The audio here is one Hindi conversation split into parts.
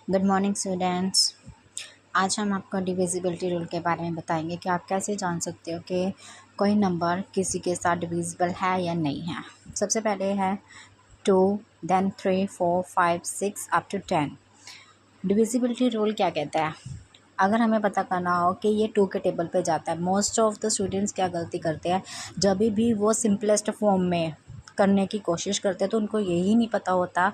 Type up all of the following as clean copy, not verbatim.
Good morning students. आज हम आपको डिविजिबिलिटी रूल के बारे में बताएंगे कि आप कैसे जान सकते हो कि कोई नंबर किसी के साथ डिविजिबल है या नहीं है। सबसे पहले है 2, then 3, 4, 5, 6 up to 10। Divisibility rule क्या कहता है? अगर हमें पता करना हो कि ये 2 के टेबल पे जाता है, मोस्ट ऑफ द स्टूडेंट्स क्या गलती करते हैं, जब भी वो सिंपलेस्ट फॉर्म में करने की कोशिश करते हैं तो उनको यही नहीं पता होता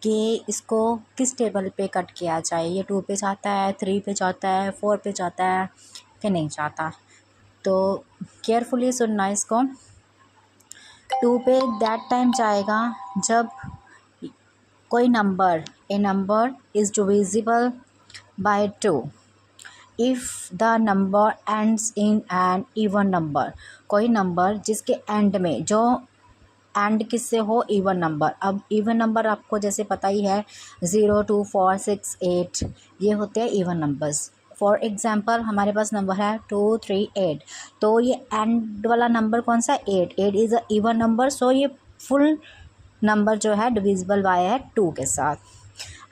कि इसको किस टेबल पे कट किया जाए। ये 2 पे जाता है, 3 पे जाता है, 4 पे जाता है कि नहीं जाता। तो केयरफुली सुनना इसको। 2 पे दैट टाइम जाएगा जब कोई number A number is divisible by 2 if the number ends in an even number. कोई नंबर जिसके एंड में जो एंड किससे हो, इवन नंबर। अब इवन नंबर आपको जैसे पता ही है 0, 2, 4, 6, 8 ये होते हैं इवन नंबर्स। फॉर एग्जांपल हमारे पास नंबर है 2, 3, 8, तो ये एंड वाला नंबर कौन सा? 8 इज़ अ इवन नंबर, सो ये फुल नंबर जो है डिविजिबल बाय है 2 के साथ।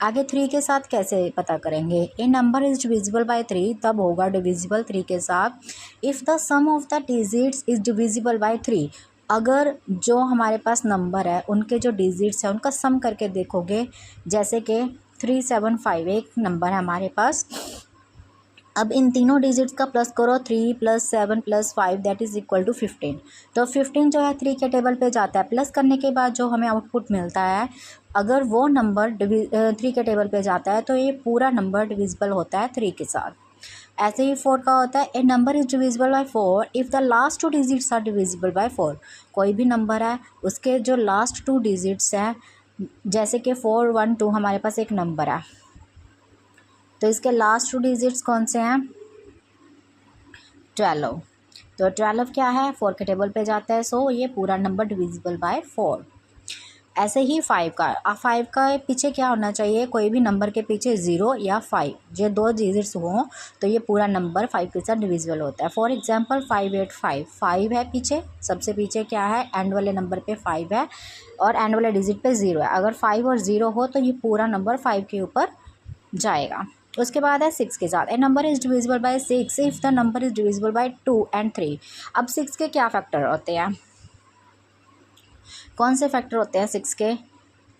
आगे 3 के साथ कैसे पता करेंगे? A number is divisible by 3 तब होगा डिविजिबल 3 के साथ if the sum of the digits is divisible by 3। अगर जो हमारे पास नंबर है उनके जो डिजिट्स हैं उनका सम करके देखोगे, जैसे कि 3, 7, 5 एक नंबर है हमारे पास। अब इन तीनों डिजिट्स का प्लस करो, 3 + 7 + 5 दैट इज़ इक्वल टू 15। तो 15 जो है 3 के टेबल पे जाता है। प्लस करने के बाद जो हमें आउटपुट मिलता है, अगर वो नंबर 3 के टेबल पे जाता है तो ये पूरा नंबर डिविजिबल होता है 3 के साथ। ऐसे ही 4 का होता है, a number is divisible by 4 if the last 2 digits are divisible by 4। कोई भी नंबर है उसके जो लास्ट 2 डिजिट्स हैं, जैसे कि 4, 1, 2 हमारे पास एक नंबर है, तो इसके लास्ट 2 डिजिट्स कौन से हैं? 12। तो 12 क्या है? 4 के टेबल पे जाता है, सो ये पूरा नंबर डिविजिबल बाय 4। ऐसे ही 5 का, अब 5 का पीछे क्या होना चाहिए? कोई भी नंबर के पीछे 0 या 5 ये 2 डिजिट्स हों तो ये पूरा नंबर 5 के साथ डिविजिबल होता है। फॉर एग्जांपल 585, 5 है पीछे, सबसे पीछे क्या है? एंड वाले नंबर पे 5 है और एंड वाले डिजिट पे 0 है। अगर 5 और 0 हो तो ये पूरा नंबर 5 के ऊपर जाएगा। उसके बाद है 6 के साथ, a number is divisible by 6 if the number is divisible by 2 and 3। अब 6 के क्या फैक्टर होते हैं? कौन से फैक्टर होते हैं 6 के?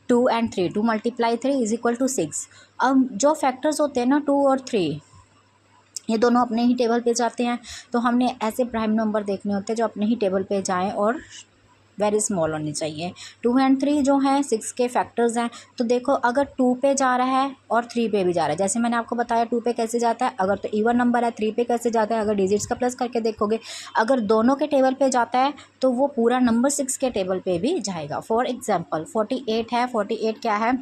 2 एंड 3। 2 × 3 is equal to 6। अब जो फैक्टर्स होते हैं ना 2 और 3, ये दोनों अपने ही टेबल पे जाते हैं, तो हमने ऐसे प्राइम नंबर देखने होते हैं जो अपने ही टेबल पे जाएं और वेरी स्मॉल होनी चाहिए। 2 एंड 3 जो हैं 6 के फैक्टर्स हैं। तो देखो अगर 2 पे जा रहा है और 3 पे भी जा रहा है, जैसे मैंने आपको बताया 2 पे कैसे जाता है, अगर तो इवन नंबर है 3 पे कैसे जाता है, अगर डिजिट्स का प्लस करके देखोगे, अगर दोनों के टेबल पे जाता है तो वो पूरा नंबर 6 के टेबल पे भी जाएगा। फॉर एग्जाम्पल 48 है, 48 क्या है?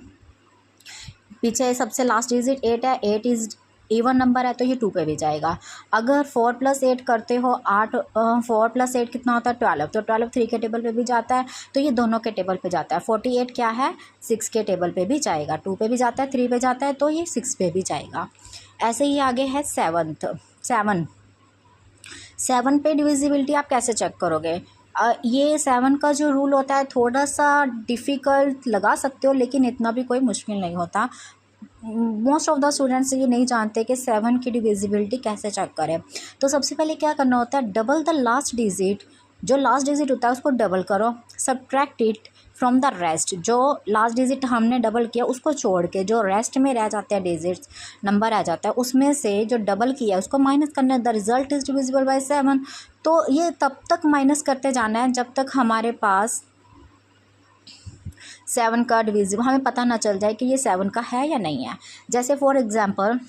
पीछे सबसे लास्ट डिजिट 8 है, 8 इज़ इवन नंबर है तो ये 2 पे भी जाएगा। अगर 4 + 8 करते हो 8, 4 + 8 कितना होता है? 12। तो 12 3 के टेबल पे भी जाता है तो ये दोनों के टेबल पे जाता है। 48 क्या है? 6 के टेबल पे भी जाएगा, 2 पे भी जाता है, 3 पे जाता है तो ये 6 पे भी जाएगा। ऐसे ही आगे है 7। 7 पे डिविजिबिलिटी आप कैसे चेक करोगे? ये 7 का जो रूल होता है थोड़ा सा डिफ़िकल्ट लगा सकते हो, लेकिन इतना भी कोई मुश्किल नहीं होता। मोस्ट ऑफ द स्टूडेंट्स ये नहीं जानते कि 7 की डिविजिबिलिटी कैसे चेक करें। तो सबसे पहले क्या करना होता है? डबल द लास्ट डिजिट, जो लास्ट डिजिट होता है उसको डबल करो, subtract it from the rest. जो लास्ट डिजिट हमने डबल किया उसको छोड़ के जो रेस्ट में रह जाते हैं डिजिट्स, नंबर आ जाता है, उसमें से जो डबल किया उसको माइनस करना है। The result is divisible bye 7। तो ये तब तक माइनस करते जाना है जब तक हमारे पास 7 का डिविजिबल हमें पता ना चल जाए कि ये 7 का है या नहीं है। जैसे फॉर एग्जांपल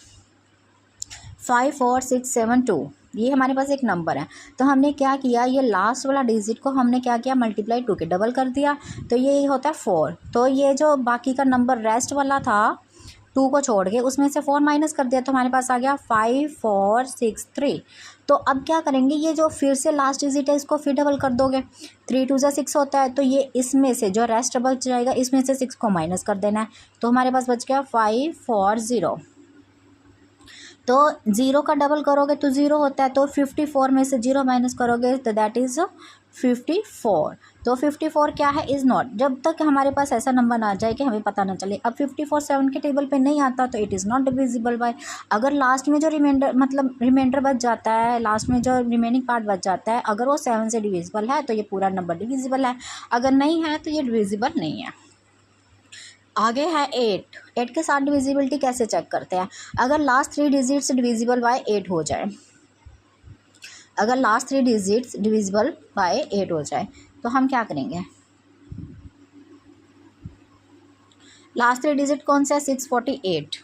5, 4, 6, 7, 2 ये हमारे पास एक नंबर है, तो हमने क्या किया? ये लास्ट वाला डिजिट को हमने क्या किया? मल्टीप्लाई 2 के डबल कर दिया, तो ये होता है 4। तो ये जो बाकी का नंबर रेस्ट वाला था 2 को छोड़ के उसमें से 4 माइनस कर दिया तो हमारे पास आ गया 5, 4, 6, 3। तो अब क्या करेंगे? ये जो फिर से लास्ट डिजिट है इसको फिर डबल कर दोगे, 3 2 6 होता है, तो ये इसमें से जो रेस्ट डबल जाएगा इसमें से 6 को माइनस कर देना है, तो हमारे पास बच गया 5, 4, 0। तो 0 का डबल करोगे तो 0 होता है, तो 54 में से 0 माइनस करोगे तो दैट इज़ 54। तो 54 क्या है, इज़ नॉट। जब तक हमारे पास ऐसा नंबर ना आ जाए कि हमें पता ना चले। अब 54 7 के टेबल पे नहीं आता तो it is not divisible by. अगर लास्ट में जो रिमाइंडर बच जाता है, लास्ट में जो रिमेनिंग पार्ट बच जाता है, अगर वो 7 से डिविजिबल है तो ये पूरा नंबर डिविजिबल है, अगर नहीं है तो ये डिविजिबल नहीं है। आगे है 8 के साथ डिविजिबिलिटी कैसे चेक करते हैं। अगर लास्ट 3 डिजिट्स डिविजिबल बाय 8 हो जाए, अगर लास्ट 3 डिजिट्स डिविजिबल बाय 8 हो जाए तो हम क्या करेंगे। लास्ट 3 डिजिट कौन सा है, 648।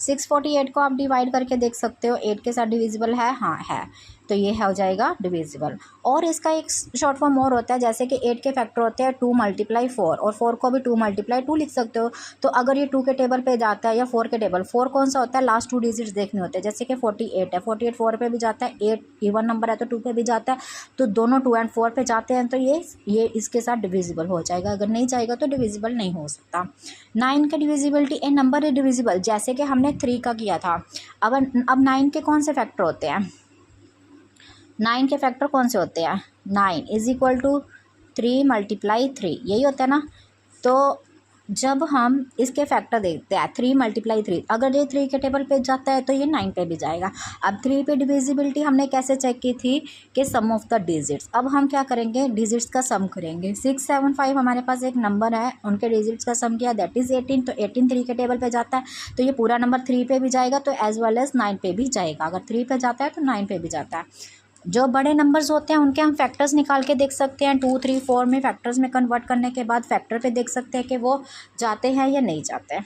648 को आप डिवाइड करके देख सकते हो, 8 के साथ डिविजिबल है, हाँ है, तो ये हो जाएगा डिविजिबल। और इसका एक शॉर्ट फॉर्म और होता है, जैसे कि 8 के फैक्टर होते हैं 2 × 4, और 4 को भी 2 × 2 लिख सकते हो। तो अगर ये 2 के टेबल पे जाता है या 4 के टेबल, 4 कौन सा होता है, लास्ट 2 डिजिट्स देखने होते हैं, जैसे कि 48 है, 48 4 पे भी जाता है, 8 इवन नंबर है तो 2 पे भी जाता है, तो दोनों 2 और 4 पे जाते हैं, तो ये इसके साथ डिविजिबल हो जाएगा। अगर नहीं जाएगा तो डिविजिबल नहीं हो सकता। 9 का divisibility, A number is divisible, जैसे कि हमने 3 का किया था। अब 9 के कौन से फैक्टर होते हैं, 9 के फैक्टर कौन से होते हैं, 9 = 3 × 3, यही होता है ना। तो जब हम इसके फैक्टर देखते हैं 3 × 3, अगर ये 3 के टेबल पे जाता है तो ये 9 पे भी जाएगा। अब 3 पे डिविजिबिलिटी हमने कैसे चेक की थी कि सम ऑफ द डिजिट्स। अब हम क्या करेंगे, डिजिट्स का सम करेंगे। 6 7 5 हमारे पास एक नंबर है, उनके डिजिट्स का सम किया, दैट इज़ 18। तो 18 3 के टेबल पे जाता है तो ये पूरा नंबर 3 पे भी जाएगा, तो एज वेल एज 9 पे भी जाएगा। अगर 3 पे जाता है तो 9 पे भी जाता है। जो बड़े नंबर्स होते हैं उनके हम फैक्टर्स निकाल के देख सकते हैं। 2 3 4 में फैक्टर्स में कन्वर्ट करने के बाद फैक्टर पे देख सकते हैं कि वो जाते हैं या नहीं जाते हैं।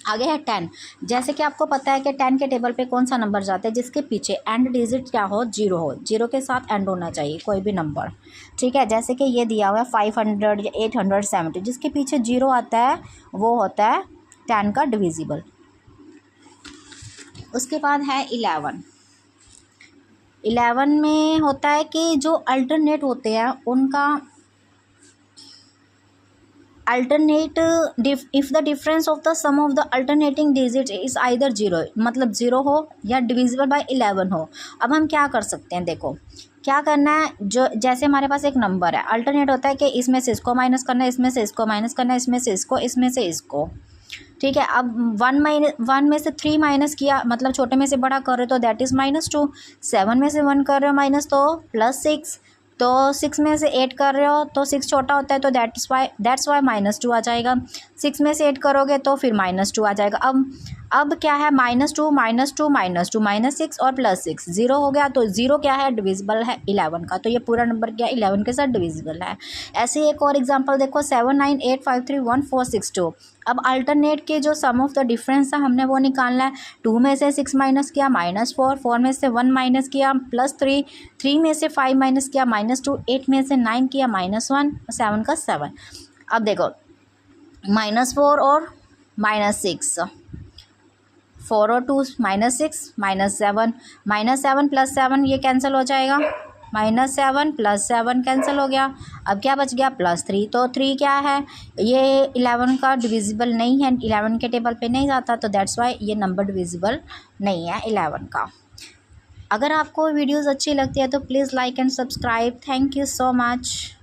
आगे है 10। जैसे कि आपको पता है कि 10 के टेबल पे कौन सा नंबर जाता है, जिसके पीछे एंड डिजिट क्या हो, 0 हो, 0 के साथ एंड होना चाहिए कोई भी नंबर, ठीक है। जैसे कि ये दिया हुआ है 500 या 870, जिसके पीछे 0 आता है वो होता है 10 का डिविजिबल। उसके बाद है 11 में होता है कि जो अल्टरनेट होते हैं उनका alternate, if the difference of the sum of the alternating digit is either 0, मतलब 0 हो या डिविजिबल बाय 11 हो। अब हम क्या कर सकते हैं, देखो क्या करना है। जो जैसे हमारे पास एक नंबर है, अल्टरनेट होता है कि इसमें से इसको माइनस करना है, इसमें से इसको माइनस करना है, इसमें से इसको, इसमें से इसको, ठीक है। अब 1 में से 3 माइनस किया, मतलब छोटे में से बड़ा कर रहे हो तो दैट इज़ -2। 7 में से 1 कर रहे हो माइनस तो +6, तो 6 में से 8 कर रहे हो तो 6 छोटा होता है तो दैट्स वाई -2 आ जाएगा। 6 में से 8 करोगे तो फिर -2 आ जाएगा। अब क्या है, -2 -2 -2 -6 और +6, 0 हो गया। तो 0 क्या है, डिविजिबल है 11 का, तो ये पूरा नंबर क्या 11 के साथ डिविजिबल है। ऐसे ही एक और एग्जांपल देखो, 7 9 8 5 3 1 4 6 2। अब अल्टरनेट के जो सम ऑफ द डिफरेंस था हमने वो निकालना है। 2 में से 6 माइनस किया -4, 4 में से 1 माइनस किया +3, 3 में से 5 माइनस किया -2, 8 में से 9 किया -1, 7 का 7। अब देखो -4 और -6, 4 और 2 -6 -7, -7 + 7 ये कैंसिल हो जाएगा, -7 + 7 कैंसिल हो गया। अब क्या बच गया, +3। तो 3 क्या है, ये 11 का डिविजिबल नहीं है, 11 के टेबल पे नहीं जाता, तो दैट्स वाई ये नंबर डिविजिबल नहीं है 11 का। अगर आपको वीडियोज़ अच्छी लगती है तो please like and subscribe. Thank you so much.